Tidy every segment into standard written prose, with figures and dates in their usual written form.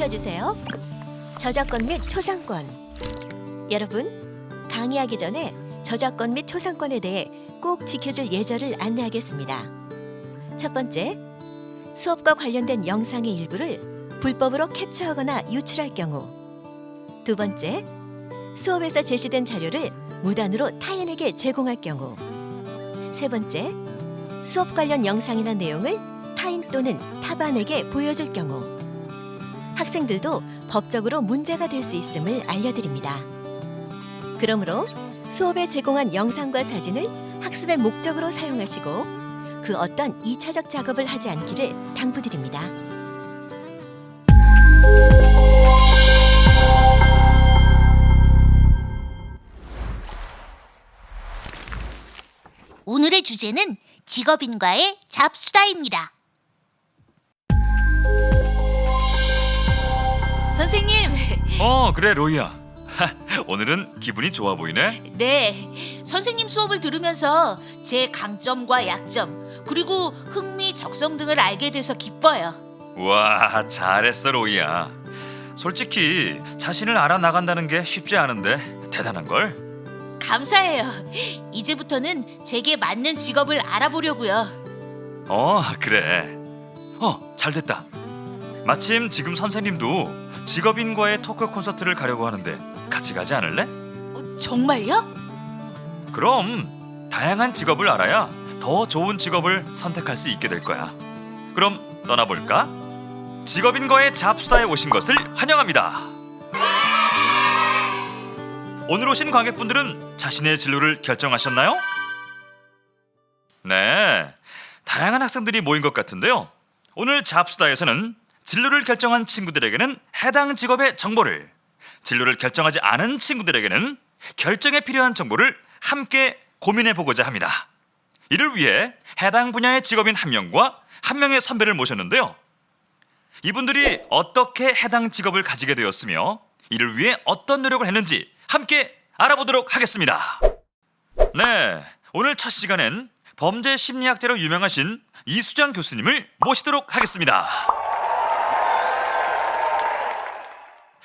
지켜주세요. 저작권 및 초상권. 여러분, 강의하기 전에 저작권 및 초상권에 대해 꼭 지켜줄 예절을 안내하겠습니다. 첫 번째, 수업과 관련된 영상의 일부를 불법으로 캡처하거나 유출할 경우. 두 번째, 수업에서 제시된 자료를 무단으로 타인에게 제공할 경우. 세 번째, 수업 관련 영상이나 내용을 타인 또는 타반에게 보여줄 경우. 학생들도 법적으로 문제가 될 수 있음을 알려드립니다. 그러므로 수업에 제공한 영상과 사진을 학습의 목적으로 사용하시고 그 어떤 2차적 작업을 하지 않기를 당부드립니다. 오늘의 주제는 직업인과의 잡수다입니다. 선생님! 그래 로이야. 오늘은 기분이 좋아 보이네. 네, 선생님 수업을 들으면서 제 강점과 약점, 그리고 흥미, 적성 등을 알게 돼서 기뻐요. 와, 잘했어 로이야. 솔직히 자신을 알아나간다는 게 쉽지 않은데 대단한걸. 감사해요. 이제부터는 제게 맞는 직업을 알아보려고요. 그래. 잘됐다. 마침 지금 선생님도 직업인과의 토크 콘서트를 가려고 하는데 같이 가지 않을래? 정말요? 그럼 다양한 직업을 알아야 더 좋은 직업을 선택할 수 있게 될 거야. 그럼 떠나볼까? 직업인과의 잡수다에 오신 것을 환영합니다. 오늘 오신 관객분들은 자신의 진로를 결정하셨나요? 네, 다양한 학생들이 모인 것 같은데요. 오늘 잡수다에서는 진로를 결정한 친구들에게는 해당 직업의 정보를, 진로를 결정하지 않은 친구들에게는 결정에 필요한 정보를 함께 고민해 보고자 합니다. 이를 위해 해당 분야의 직업인 한 명과 한 명의 선배를 모셨는데요. 이분들이 어떻게 해당 직업을 가지게 되었으며 이를 위해 어떤 노력을 했는지 함께 알아보도록 하겠습니다. 네, 오늘 첫 시간엔 범죄 심리학자로 유명하신 이수정 교수님을 모시도록 하겠습니다.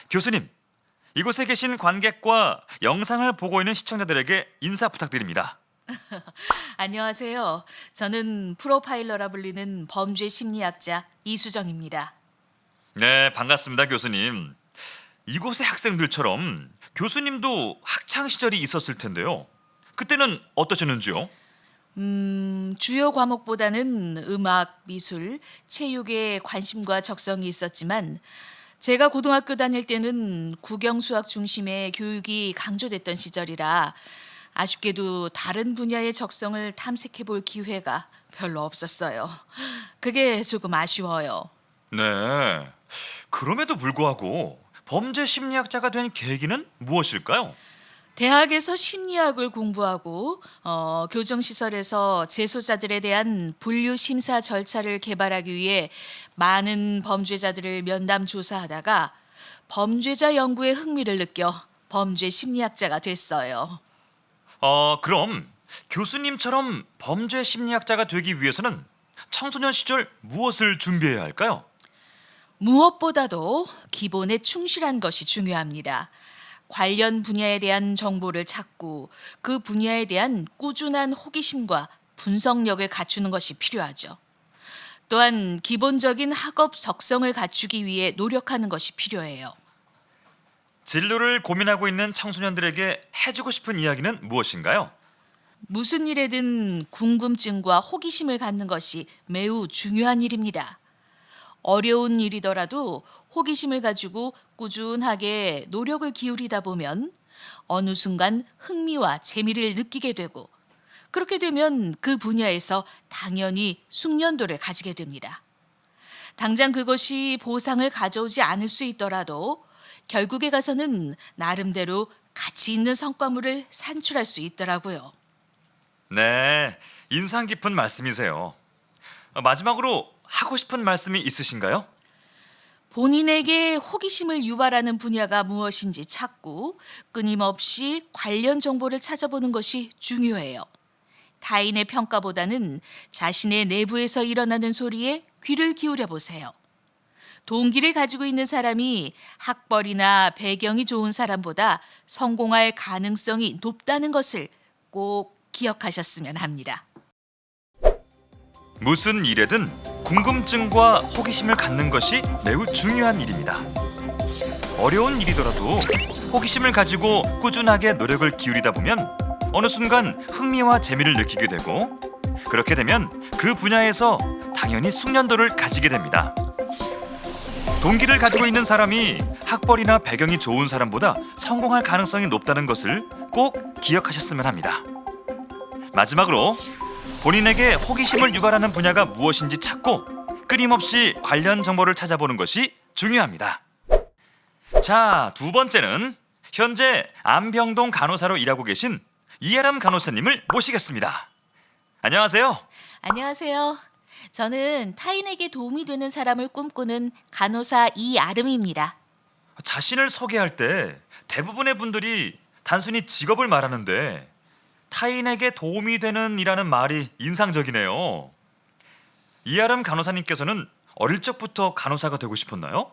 교수님, 이곳에 계신 관객과 영상을 보고 있는 시청자들에게 인사 부탁드립니다. 안녕하세요. 저는 프로파일러라 불리는 범죄 심리학자 이수정입니다. 네, 반갑습니다, 교수님. 이곳의 학생들처럼 교수님도 학창 시절이 있었을 텐데요. 그때는 어떠셨는지요? 주요 과목보다는 음악, 미술, 체육에 관심과 적성이 있었지만 제가 고등학교 다닐 때는 국영 수학 중심의 교육이 강조됐던 시절이라 아쉽게도 다른 분야의 적성을 탐색해 볼 기회가 별로 없었어요. 그게 조금 아쉬워요. 네. 그럼에도 불구하고 범죄 심리학자가 된 계기는 무엇일까요? 대학에서 심리학을 공부하고 교정시설에서 재소자들에 대한 분류 심사 절차를 개발하기 위해 많은 범죄자들을 면담 조사하다가 범죄자 연구에 흥미를 느껴 범죄 심리학자가 됐어요. 그럼 교수님처럼 범죄 심리학자가 되기 위해서는 청소년 시절 무엇을 준비해야 할까요? 무엇보다도 기본에 충실한 것이 중요합니다. 관련 분야에 대한 정보를 찾고 그 분야에 대한 꾸준한 호기심과 분석력을 갖추는 것이 필요하죠. 또한 기본적인 학업 적성을 갖추기 위해 노력하는 것이 필요해요. 진로를 고민하고 있는 청소년들에게 해주고 싶은 이야기는 무엇인가요? 무슨 일에든 궁금증과 호기심을 갖는 것이 매우 중요한 일입니다. 어려운 일이더라도 호기심을 가지고 꾸준하게 노력을 기울이다 보면 어느 순간 흥미와 재미를 느끼게 되고 그렇게 되면 그 분야에서 당연히 숙련도를 가지게 됩니다. 당장 그것이 보상을 가져오지 않을 수 있더라도 결국에 가서는 나름대로 가치 있는 성과물을 산출할 수 있더라고요. 네, 인상 깊은 말씀이세요. 마지막으로 하고 싶은 말씀이 있으신가요? 본인에게 호기심을 유발하는 분야가 무엇인지 찾고 끊임없이 관련 정보를 찾아보는 것이 중요해요. 타인의 평가보다는 자신의 내부에서 일어나는 소리에 귀를 기울여 보세요. 동기를 가지고 있는 사람이 학벌이나 배경이 좋은 사람보다 성공할 가능성이 높다는 것을 꼭 기억하셨으면 합니다. 무슨 일에든 궁금증과 호기심을 갖는 것이 매우 중요한 일입니다. 어려운 일이더라도 호기심을 가지고 꾸준하게 노력을 기울이다 보면 어느 순간 흥미와 재미를 느끼게 되고, 그렇게 되면 그 분야에서 당연히 숙련도를 가지게 됩니다. 동기를 가지고 있는 사람이 학벌이나 배경이 좋은 사람보다 성공할 가능성이 높다는 것을 꼭 기억하셨으면 합니다. 마지막으로 본인에게 호기심을 유발하는 분야가 무엇인지 찾고 끊임없이 관련 정보를 찾아보는 것이 중요합니다. 자, 두 번째는 현재 안병동 간호사로 일하고 계신 이아람 간호사님을 모시겠습니다. 안녕하세요. 안녕하세요. 저는 타인에게 도움이 되는 사람을 꿈꾸는 간호사 이아름입니다. 자신을 소개할 때 대부분의 분들이 단순히 직업을 말하는데 타인에게 도움이 되는 이라는 말이 인상적이네요. 이아람 간호사님께서는 어릴 적부터 간호사가 되고 싶었나요?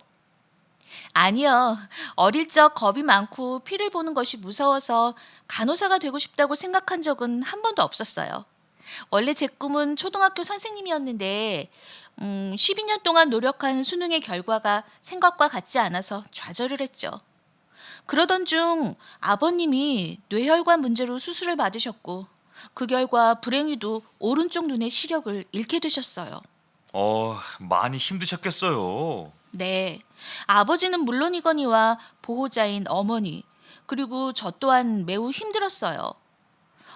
아니요. 어릴 적 겁이 많고 피를 보는 것이 무서워서 간호사가 되고 싶다고 생각한 적은 한 번도 없었어요. 원래 제 꿈은 초등학교 선생님이었는데 12년 동안 노력한 수능의 결과가 생각과 같지 않아서 좌절을 했죠. 그러던 중 아버님이 뇌혈관 문제로 수술을 받으셨고 그 결과 불행히도 오른쪽 눈의 시력을 잃게 되셨어요. 많이 힘드셨겠어요. 네, 아버지는 물론이거니와 보호자인 어머니, 그리고 저 또한 매우 힘들었어요.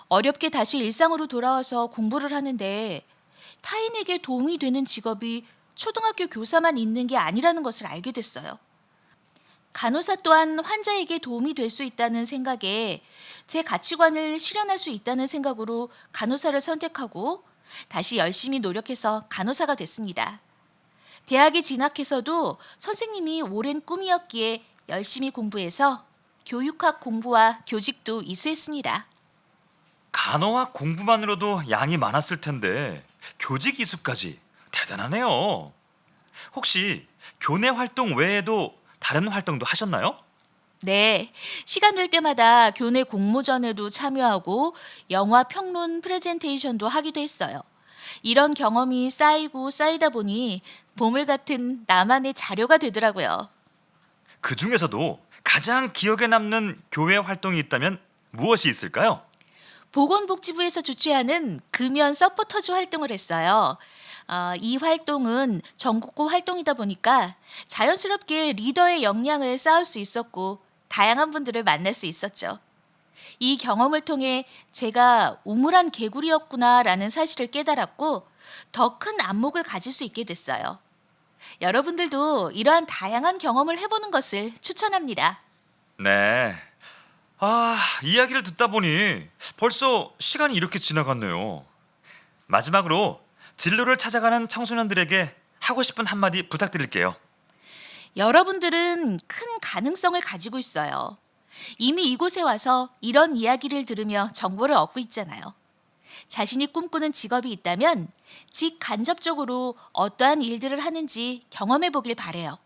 어렵게 다시 일상으로 돌아와서 공부를 하는데 타인에게 도움이 되는 직업이 초등학교 교사만 있는 게 아니라는 것을 알게 됐어요. 간호사 또한 환자에게 도움이 될 수 있다는 생각에 제 가치관을 실현할 수 있다는 생각으로 간호사를 선택하고 다시 열심히 노력해서 간호사가 됐습니다. 대학에 진학해서도 선생님이 오랜 꿈이었기에 열심히 공부해서 교육학 공부와 교직도 이수했습니다. 간호학 공부만으로도 양이 많았을 텐데 교직 이수까지 대단하네요. 혹시 교내 활동 외에도 다른 활동도 하셨나요? 네, 시간 될 때마다 교내 공모전에도 참여하고 영화 평론 프레젠테이션도 하기도 했어요. 이런 경험이 쌓이고 쌓이다 보니 보물 같은 나만의 자료가 되더라고요. 그 중에서도 가장 기억에 남는 교회 활동이 있다면 무엇이 있을까요? 보건복지부에서 주최하는 금연 서포터즈 활동을 했어요. 이 활동은 전국구 활동이다 보니까 자연스럽게 리더의 역량을 쌓을 수 있었고 다양한 분들을 만날 수 있었죠. 이 경험을 통해 제가 우물한 개구리였구나라는 사실을 깨달았고 더 큰 안목을 가질 수 있게 됐어요. 여러분들도 이러한 다양한 경험을 해보는 것을 추천합니다. 네. 이야기를 듣다 보니 벌써 시간이 이렇게 지나갔네요. 마지막으로 진로를 찾아가는 청소년들에게 하고 싶은 한마디 부탁드릴게요. 여러분들은 큰 가능성을 가지고 있어요. 이미 이곳에 와서 이런 이야기를 들으며 정보를 얻고 있잖아요. 자신이 꿈꾸는 직업이 있다면 직간접적으로 어떠한 일들을 하는지 경험해 보길 바래요.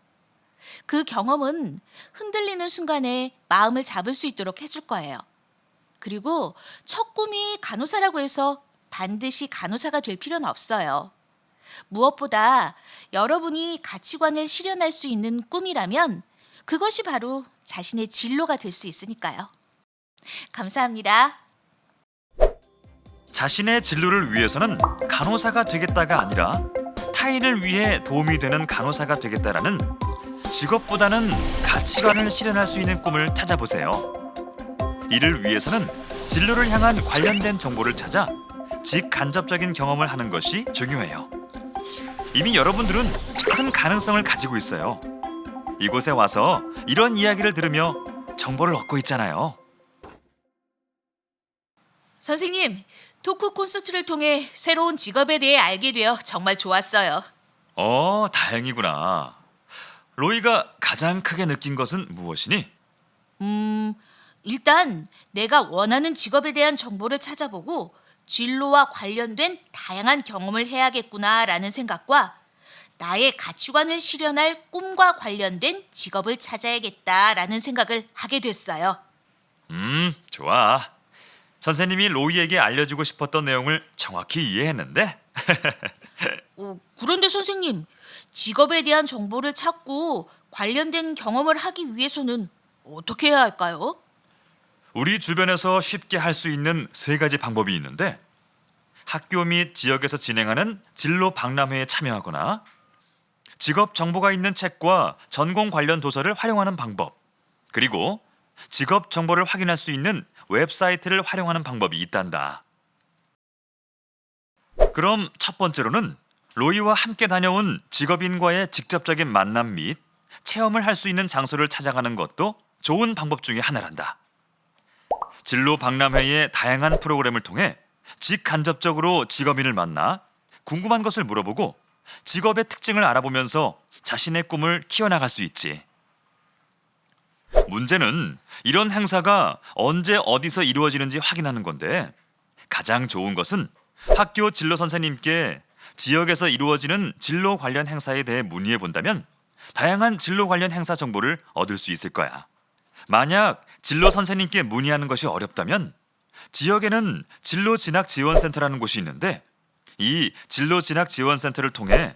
그 경험은 흔들리는 순간에 마음을 잡을 수 있도록 해줄 거예요. 그리고 첫 꿈이 간호사라고 해서 반드시 간호사가 될 필요는 없어요. 무엇보다 여러분이 가치관을 실현할 수 있는 꿈이라면 그것이 바로 자신의 진로가 될 수 있으니까요. 감사합니다. 자신의 진로를 위해서는 간호사가 되겠다가 아니라 타인을 위해 도움이 되는 간호사가 되겠다라는 직업보다는 가치관을 실현할 수 있는 꿈을 찾아보세요. 이를 위해서는 진로를 향한 관련된 정보를 찾아 직간접적인 경험을 하는 것이 중요해요. 이미 여러분들은 큰 가능성을 가지고 있어요. 이곳에 와서 이런 이야기를 들으며 정보를 얻고 있잖아요. 선생님, 토크 콘서트를 통해 새로운 직업에 대해 알게 되어 정말 좋았어요. 다행이구나. 로이가 가장 크게 느낀 것은 무엇이니? 일단 내가 원하는 직업에 대한 정보를 찾아보고 진로와 관련된 다양한 경험을 해야겠구나라는 생각과 나의 가치관을 실현할 꿈과 관련된 직업을 찾아야겠다라는 생각을 하게 됐어요. 좋아. 선생님이 로이에게 알려주고 싶었던 내용을 정확히 이해했는데? 그런데 선생님, 직업에 대한 정보를 찾고 관련된 경험을 하기 위해서는 어떻게 해야 할까요? 우리 주변에서 쉽게 할 수 있는 3가지 방법이 있는데, 학교 및 지역에서 진행하는 진로 박람회에 참여하거나 직업 정보가 있는 책과 전공 관련 도서를 활용하는 방법, 그리고 직업 정보를 확인할 수 있는 웹사이트를 활용하는 방법이 있단다. 그럼 첫 번째로는 로이와 함께 다녀온 직업인과의 직접적인 만남 및 체험을 할 수 있는 장소를 찾아가는 것도 좋은 방법 중에 하나란다. 진로 박람회의 다양한 프로그램을 통해 직간접적으로 직업인을 만나 궁금한 것을 물어보고 직업의 특징을 알아보면서 자신의 꿈을 키워나갈 수 있지. 문제는 이런 행사가 언제 어디서 이루어지는지 확인하는 건데, 가장 좋은 것은 학교 진로 선생님께 지역에서 이루어지는 진로 관련 행사에 대해 문의해 본다면 다양한 진로 관련 행사 정보를 얻을 수 있을 거야. 만약 진로 선생님께 문의하는 것이 어렵다면 지역에는 진로 진학 지원센터라는 곳이 있는데, 이 진로 진학 지원센터를 통해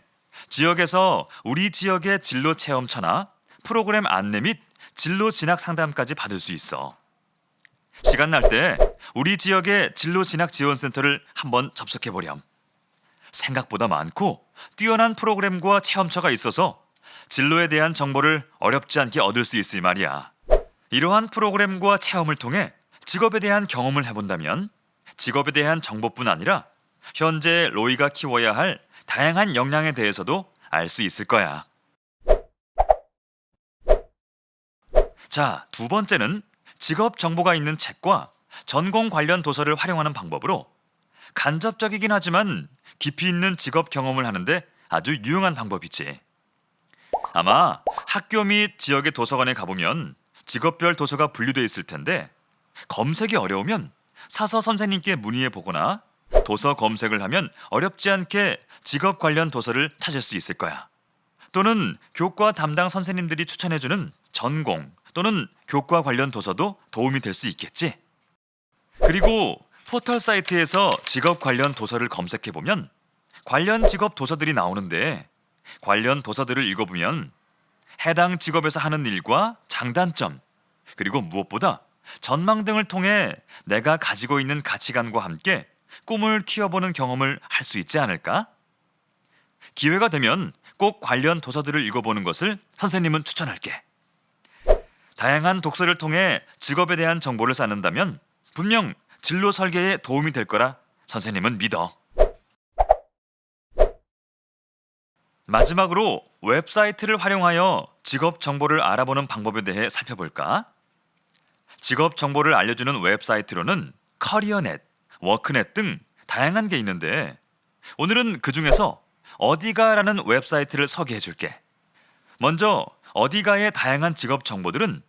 지역에서 우리 지역의 진로 체험처나 프로그램 안내 및 진로 진학 상담까지 받을 수 있어. 시간 날 때 우리 지역의 진로 진학 지원센터를 한번 접속해 보렴. 생각보다 많고 뛰어난 프로그램과 체험처가 있어서 진로에 대한 정보를 어렵지 않게 얻을 수 있을 말이야. 이러한 프로그램과 체험을 통해 직업에 대한 경험을 해본다면 직업에 대한 정보뿐 아니라 현재 로이가 키워야 할 다양한 역량에 대해서도 알 수 있을 거야. 자, 두 번째는 직업 정보가 있는 책과 전공 관련 도서를 활용하는 방법으로 간접적이긴 하지만 깊이 있는 직업 경험을 하는데 아주 유용한 방법이지. 아마 학교 및 지역의 도서관에 가보면 직업별 도서가 분류되어 있을 텐데, 검색이 어려우면 사서 선생님께 문의해 보거나 도서 검색을 하면 어렵지 않게 직업 관련 도서를 찾을 수 있을 거야. 또는 교과 담당 선생님들이 추천해주는 전공 또는 교과 관련 도서도 도움이 될 수 있겠지. 그리고 포털 사이트에서 직업 관련 도서를 검색해 보면 관련 직업 도서들이 나오는데, 관련 도서들을 읽어보면 해당 직업에서 하는 일과 장단점, 그리고 무엇보다 전망 등을 통해 내가 가지고 있는 가치관과 함께 꿈을 키워보는 경험을 할 수 있지 않을까? 기회가 되면 꼭 관련 도서들을 읽어보는 것을 선생님은 추천할게. 다양한 독서를 통해 직업에 대한 정보를 쌓는다면 분명 진로 설계에 도움이 될 거라 선생님은 믿어. 마지막으로 웹사이트를 활용하여 직업 정보를 알아보는 방법에 대해 살펴볼까? 직업 정보를 알려주는 웹사이트로는 커리어넷, 워크넷 등 다양한 게 있는데, 오늘은 그 중에서 어디가라는 웹사이트를 소개해 줄게. 먼저 어디가의 다양한 직업 정보들은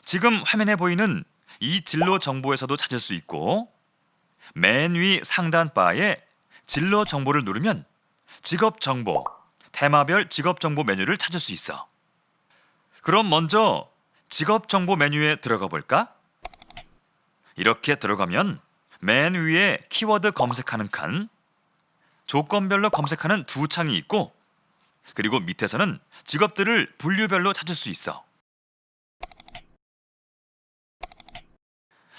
지금 화면에 보이는 이 진로 정보에서도 찾을 수 있고, 맨 위 상단 바에 진로 정보를 누르면 직업 정보, 테마별 직업 정보 메뉴를 찾을 수 있어. 그럼 먼저 직업 정보 메뉴에 들어가 볼까? 이렇게 들어가면 맨 위에 키워드 검색하는 칸, 조건별로 검색하는 두 창이 있고, 그리고 밑에서는 직업들을 분류별로 찾을 수 있어.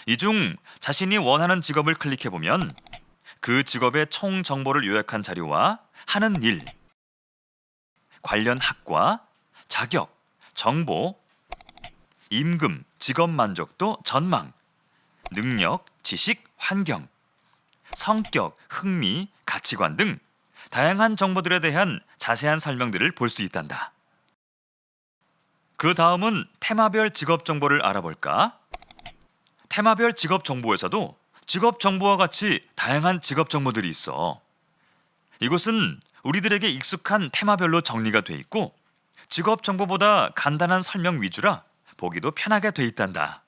이 중 자신이 원하는 직업을 클릭해보면 그 직업의 총 정보를 요약한 자료와 하는 일, 관련 학과, 자격, 정보, 임금, 직업 만족도, 전망, 능력, 지식, 환경, 성격, 흥미, 가치관 등 다양한 정보들에 대한 자세한 설명들을 볼 수 있단다. 그 다음은 테마별 직업 정보를 알아볼까? 테마별 직업 정보에서도 직업 정보와 같이 다양한 직업 정보들이 있어. 이곳은 우리들에게 익숙한 테마별로 정리가 돼 있고, 직업 정보보다 간단한 설명 위주라 보기도 편하게 돼 있단다.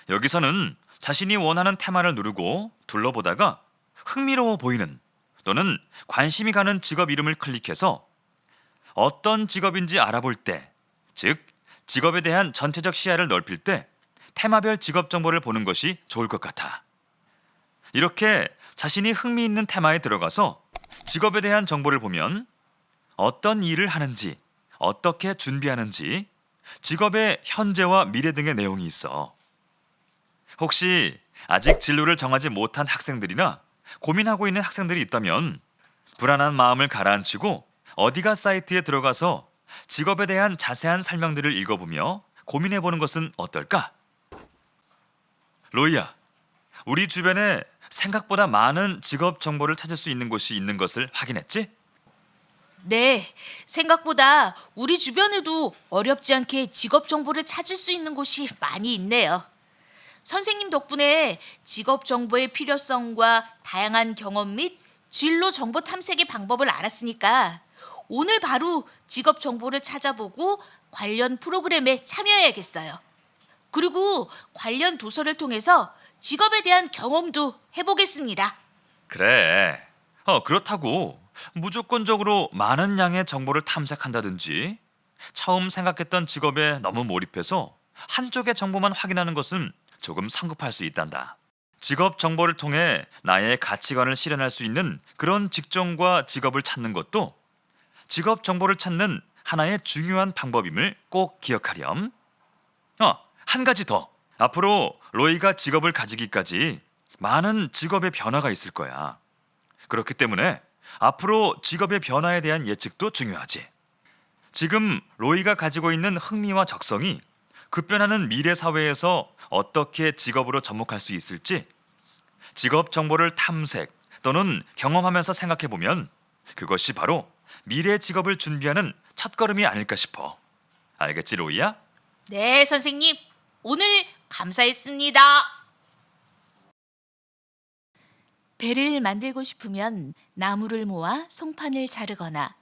여기서는 자신이 원하는 테마를 누르고 둘러보다가 흥미로워 보이는 또는 관심이 가는 직업 이름을 클릭해서 어떤 직업인지 알아볼 때, 즉 직업에 대한 전체적 시야를 넓힐 때 테마별 직업 정보를 보는 것이 좋을 것 같아. 이렇게 자신이 흥미있는 테마에 들어가서 직업에 대한 정보를 보면 어떤 일을 하는지, 어떻게 준비하는지, 직업의 현재와 미래 등의 내용이 있어. 혹시 아직 진로를 정하지 못한 학생들이나 고민하고 있는 학생들이 있다면 불안한 마음을 가라앉히고 어디가 사이트에 들어가서 직업에 대한 자세한 설명들을 읽어보며 고민해보는 것은 어떨까? 로이야, 우리 주변에 생각보다 많은 직업 정보를 찾을 수 있는 곳이 있는 것을 확인했지? 네, 생각보다 우리 주변에도 어렵지 않게 직업 정보를 찾을 수 있는 곳이 많이 있네요. 선생님 덕분에 직업 정보의 필요성과 다양한 경험 및 진로 정보 탐색의 방법을 알았으니까 오늘 바로 직업 정보를 찾아보고 관련 프로그램에 참여해야겠어요. 그리고 관련 도서를 통해서 직업에 대한 경험도 해보겠습니다. 그래. 그렇다고 무조건적으로 많은 양의 정보를 탐색한다든지 처음 생각했던 직업에 너무 몰입해서 한쪽의 정보만 확인하는 것은 조금 성급할 수 있단다. 직업 정보를 통해 나의 가치관을 실현할 수 있는 그런 직종과 직업을 찾는 것도 직업 정보를 찾는 하나의 중요한 방법임을 꼭 기억하렴. 한 가지 더. 앞으로 로이가 직업을 가지기까지 많은 직업의 변화가 있을 거야. 그렇기 때문에 앞으로 직업의 변화에 대한 예측도 중요하지. 지금 로이가 가지고 있는 흥미와 적성이 급변하는 미래 사회에서 어떻게 직업으로 접목할 수 있을지 직업 정보를 탐색 또는 경험하면서 생각해 보면 그것이 바로 미래 직업을 준비하는 첫걸음이 아닐까 싶어. 알겠지, 로이야? 네, 선생님. 오늘 감사했습니다. 배를 만들고 싶으면 나무를 모아 송판을 자르거나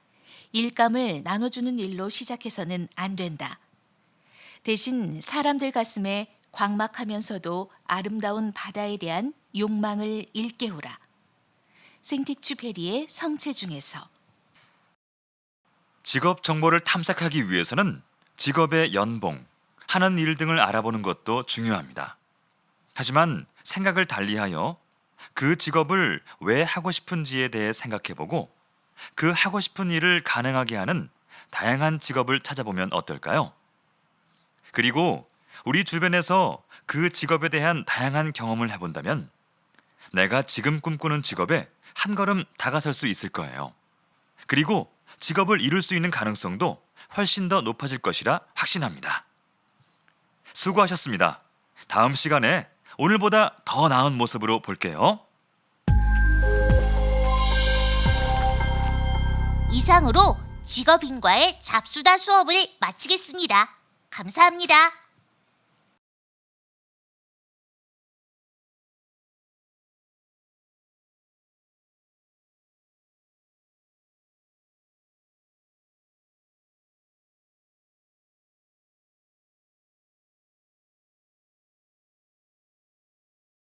일감을 나눠주는 일로 시작해서는 안 된다. 대신 사람들 가슴에 광막하면서도 아름다운 바다에 대한 욕망을 일깨우라. 생텍쥐페리의 성체 중에서. 직업 정보를 탐색하기 위해서는 직업의 연봉, 하는 일 등을 알아보는 것도 중요합니다. 하지만 생각을 달리하여 그 직업을 왜 하고 싶은지에 대해 생각해보고 그 하고 싶은 일을 가능하게 하는 다양한 직업을 찾아보면 어떨까요? 그리고 우리 주변에서 그 직업에 대한 다양한 경험을 해본다면 내가 지금 꿈꾸는 직업에 한 걸음 다가설 수 있을 거예요. 그리고 직업을 이룰 수 있는 가능성도 훨씬 더 높아질 것이라 확신합니다. 수고하셨습니다. 다음 시간에 오늘보다 더 나은 모습으로 볼게요. 이상으로 직업인과의 잡수다 수업을 마치겠습니다. 감사합니다.